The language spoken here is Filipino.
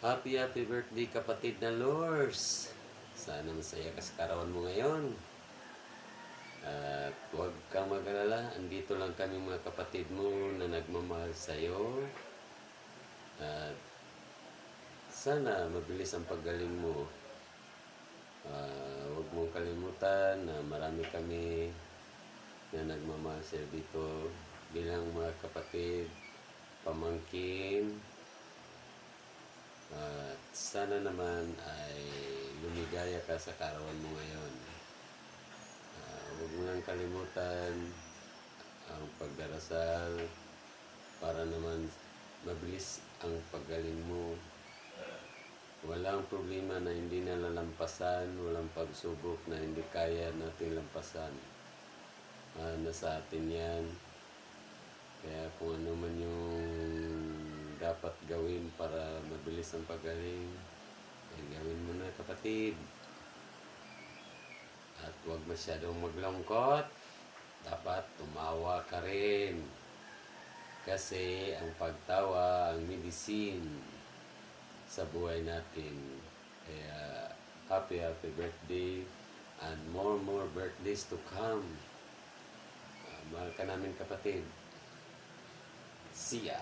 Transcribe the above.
Happy birthday kapatid na Lors. Sana masaya ka sa karawan mo ngayon. At huwag kang mag-alala, andito lang kami mga kapatid mo na nagmamahal sa'yo. At sana mabilis ang paggaling mo. Huwag mong kalimutan na marami kami na nagmamahal sa'yo dito bilang mga kapatid, pamangkin. At sana naman ay lumigaya ka sa karawan mo ngayon. Huwag mo nang kalimutan ang pagdarasal para naman mabilis ang paggaling mo. Walang problema na hindi nalalampasan, walang pagsubok na hindi kaya natin lampasan. Nasa atin yan. Kaya kung ano man yung dapat gawin para mabilis ang paggaling, ay gawin mo na kapatid. At huwag masyadong maglungkot. Dapat tumawa ka rin. Kasi ang pagtawa ang medicine sa buhay natin. Kaya happy birthday and more birthdays to come. Mahal ka namin kapatid. See ya!